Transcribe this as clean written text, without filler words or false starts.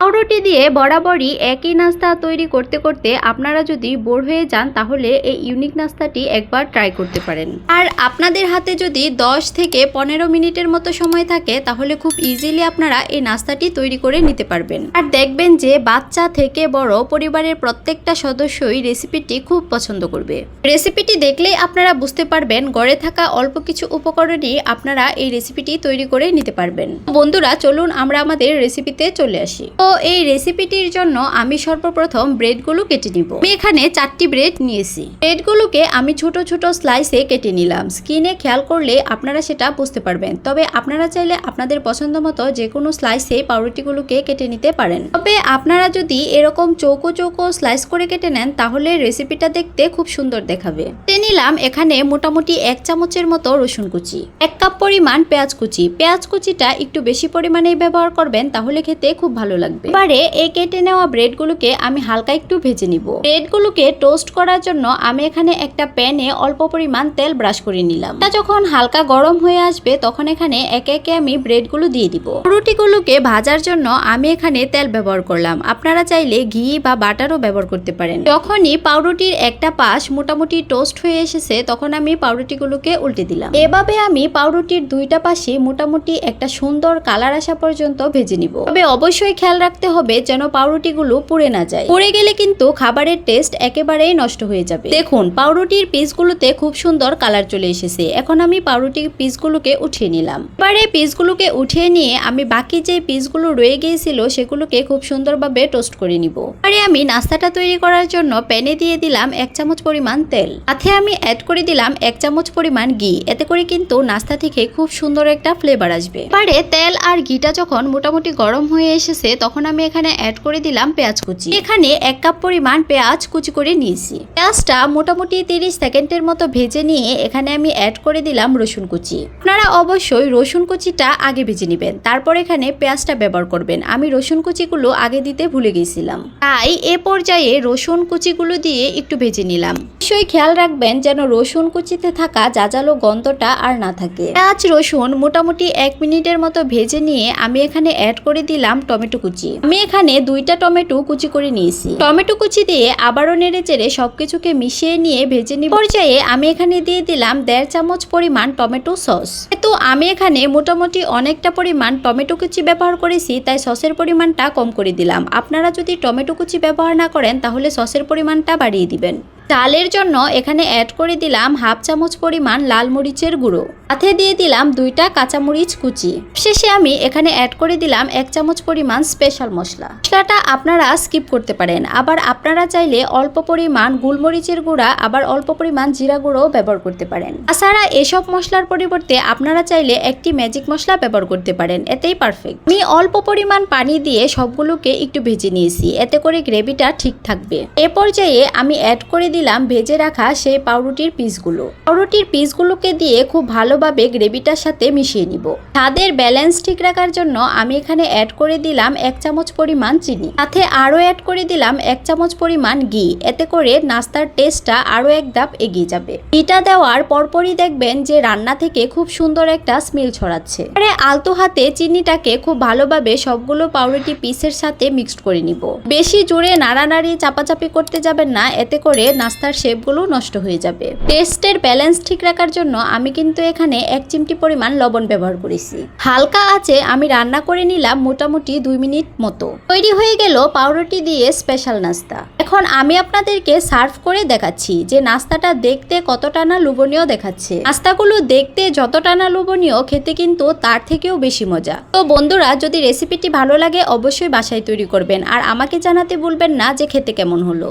পাউরুটি দিয়ে বরাবরই একই নাস্তা তৈরি করতে করতে আপনারা যদি বোর হয়ে যান তাহলে এই ইউনিক নাস্তাটি একবার ট্রাই করতে পারেন। আর আপনাদের হাতে যদি 10 থেকে 15 মিনিটের মতো সময় থাকে তাহলে খুব ইজিলি আপনারা এই নাস্তাটি তৈরি করে নিতে পারবেন। আর দেখবেন যে বাচ্চা থেকে বড় পরিবারের প্রত্যেকটা সদস্যই রেসিপিটি খুব পছন্দ করবে। রেসিপিটি দেখলেই আপনারা বুঝতে পারবেন ঘরে থাকা অল্প কিছু উপকরণই আপনারা এই রেসিপিটি তৈরি করে নিতে পারবেন। বন্ধুরা চলুন আমরা আমাদের রেসিপিতে চলে আসি। তো এই রেসিপিটির জন্য আমি সর্বপ্রথম ব্রেডগুলো কেটে নিব। আমি এখানে 4টি ব্রেড নিয়েছি। ব্রেডগুলোকে আমি ছোট ছোট স্লাইসে কেটে নিলাম। স্কিনে খেয়াল করলে আপনারা সেটা বুঝতে পারবেন। তবে আপনারা চাইলে আপনাদের পছন্দ মতো যে কোনো স্লাইসে পাউরুটিগুলোকে কেটে নিতে পারেন। তবে আপনারা যদি এরকম চৌকো চৌকো স্লাইস করে কেটে নেন তাহলে রেসিপিটা দেখতে খুব সুন্দর দেখাবে। কেটে নিলাম এখানে মোটামুটি 1 চামচের মতো রসুন কুচি, 1 কাপ পরিমাণ পেঁয়াজ কুচি। পেঁয়াজ কুচিটা একটু বেশি পরিমাণেই ব্যবহার করবেন তাহলে খেতে খুব ভালো লাগবে। এবারে এই কেটে নেওয়া ব্রেডগুলোকে আমি হালকা একটু ভেজে নিব। ব্রেডগুলোকে টোস্ট করার জন্য আমি এখানে একটা প্যানে অল্প পরিমাণ তেল ব্রাশ করে নিলাম। এটা যখন হালকা গরম হয়ে আসবে তখন এখানে একে একে আমি ব্রেডগুলো দিয়ে দিব। পাউরুটিগুলোকে ভাজার জন্য আমি এখানে তেল ব্যবহার করলাম। আপনারা চাইলে ঘি বা বাটারও ব্যবহার করতে পারেন। যখনই পাউরুটির একটা পাশ মোটামুটি টোস্ট হয়ে এসেছে তখন আমি পাউরুটিগুলোকে উল্টে দিলাম। এভাবে আমি পাউরুটির দুইটা পাশে মোটামুটি একটা সুন্দর কালার আসা পর্যন্ত ভেজে নিব। তবে অবশ্যই খেয়াল রাখতে হবে যেন পাউরুটিগুলো পুড়ে না যায়। পুড়ে গেলে কিন্তু খাবারের টেস্ট একেবারেই নষ্ট হয়ে যাবে। দেখুন পাউরুটির পিসগুলোতে খুব সুন্দর কালার চলে এসেছে। এখন আমি পাউরুটির পিসগুলোকে উঠিয়ে নিলাম। এবারে পিসগুলোকে উঠিয়ে নিয়ে আমি বাকি যে পিসগুলো রয়ে গিয়েছিল সেগুলোকে খুব সুন্দরভাবে টোস্ট করে নিব। আর আমি নাস্তাটা তৈরি করার জন্য প্যানে দিয়ে দিলাম 1 চামচ পরিমাণ তেল। সাথে আমি অ্যাড করে দিলাম 1 চামচ পরিমাণ ঘি। এতে করে কিন্তু নাস্তা থেকে খুব সুন্দর একটা ফ্লেভার আসবে। এবারে তেল আর ঘিটা যখন মোটামুটি গরম হয়ে এসেছে তখন আমি এখানে অ্যাড করে দিলাম পেঁয়াজ কুচি। এখানে 1 কাপ পরিমাণ পেঁয়াজ কুচি করে নিয়েছি। পেঁয়াজটা মোটামুটি 30 সেকেন্ডের মতো ভেজে নিয়ে এখানে আমি অ্যাড করে দিলাম রসুন কুচি। আপনারা অবশ্যই রসুন কুচিটা আগে ভেজে নেবেন, তারপর এখানে পেঁয়াজটা ব্যবহার করবেন। আমি রসুন কুচিগুলো আগে দিতে ভুলে গেছিলাম, তাই এ পর্যায়ে রসুন কুচিগুলো দিয়ে একটু ভেজে নিলাম। অবশ্যই খেয়াল রাখবেন যেন রসুন কুচিতে থাকা জাজালো গন্ধটা আর না থাকে। পেঁয়াজ রসুন মোটামুটি 1 মিনিটের মতো ভেজে নিয়ে আমি এখানে অ্যাড করে দিলাম টমেটো কুচি। আমি এখানে 2টা টমেটো কুচি করে নিয়েছি। টমেটো কুচি দিয়ে আবারও নেড়ে চেড়ে সবকিছুকে মিশিয়ে নিয়ে ভেজে নিব। পর্যায়ে আমি এখানে দিয়ে দিলাম 1.5 চামচ পরিমাণ টমেটো সস। তো আমি এখানে মোটামুটি অনেকটা পরিমাণ টমেটো কুচি ব্যবহার করেছি তাই সসের পরিমাণটা কম করে দিলাম। আপনারা যদি টমেটো কুচি ব্যবহার না করেন তাহলে সসের পরিমাণটা বাড়িয়ে দিবেন। ডালের জন্য এখানে অ্যাড করে দিলাম 1/2 চামচ পরিমাণ লাল মরিচের গুঁড়ো। সাথে দিয়ে দিলাম 2টা কাঁচামরিচ কুচি। শেষে আমি এখানে অ্যাড করে দিলাম 1 চামচ পরিমাণ স্পেশাল মশলা। মশলাটা আপনারা স্কিপ করতে পারেন। আবার আপনারা চাইলে অল্প পরিমাণ গোলমরিচের গুঁড়া আবার অল্প পরিমাণ জিরা গুঁড়ো ব্যবহার করতে পারেন। তাছাড়া এসব মশলার পরিবর্তে আপনারা চাইলে একটি ম্যাজিক মশলা ব্যবহার করতে পারেন, এতেই পারফেক্ট। আমি অল্প পরিমাণ পানি দিয়ে সবগুলোকে একটু ভেজে নিয়েছি, এতে করে গ্রেভিটা ঠিক থাকবে। এ পর্যায়ে আমি অ্যাড করে দিলাম ভেজে রাখা সেই পাউরুটির পিসগুলো। পাউরুটির পিসগুলোকে দিয়ে খুব ভালোভাবে গ্রেভিটার সাথে মিশিয়ে নিব। স্বাদের ব্যালেন্স ঠিক রাখার জন্য আমি এখানে অ্যাড করে দিলাম 1 চামচ পরিমাণ চিনি। সাথে আরও অ্যাড করে দিলাম 1 চামচ পরিমাণ ঘি। এতে করে নাস্তার টেস্টটা আরও এক ধাপ এগিয়ে যাবে। ঘিটা দেওয়ার পরপরই দেখবেন যে রান্না থেকে খুব সুন্দর একটা স্মেল ছড়াচ্ছে। এবারে আলতো হাতে চিনিটাকে খুব ভালোভাবে সবগুলো পাউরুটি পিসের সাথে মিক্সড করে নিব। বেশি জোরে নাড়ানাড়ি চাপাচাপি করতে যাবেন না, এতে করে নাস্তার শেপগুলো নষ্ট হয়ে যাবে। টেস্টের ব্যালেন্স ঠিক রাখার জন্য আমি কিন্তু এখানে 1 চিমটি পরিমাণ লবণ ব্যবহার করেছি। হালকা আঁচে আমি রান্না করে নিলাম মোটামুটি 2 মিনিট মতো। তৈরি হয়ে গেল পাউরুটি দিয়ে স্পেশাল নাস্তা। এখন আমি আপনাদেরকে সার্ভ করে দেখাচ্ছি যে নাস্তাটা দেখতে কতটা না লোভনীয় দেখাচ্ছে। নাস্তাগুলো দেখতে যতটা না লোভনীয় খেতে কিন্তু তার থেকেও বেশি মজা। তো বন্ধুরা যদি রেসিপিটি ভালো লাগে অবশ্যই বাসায় তৈরি করবেন আর আমাকে জানাতে ভুলবেন না যে খেতে কেমন হলো।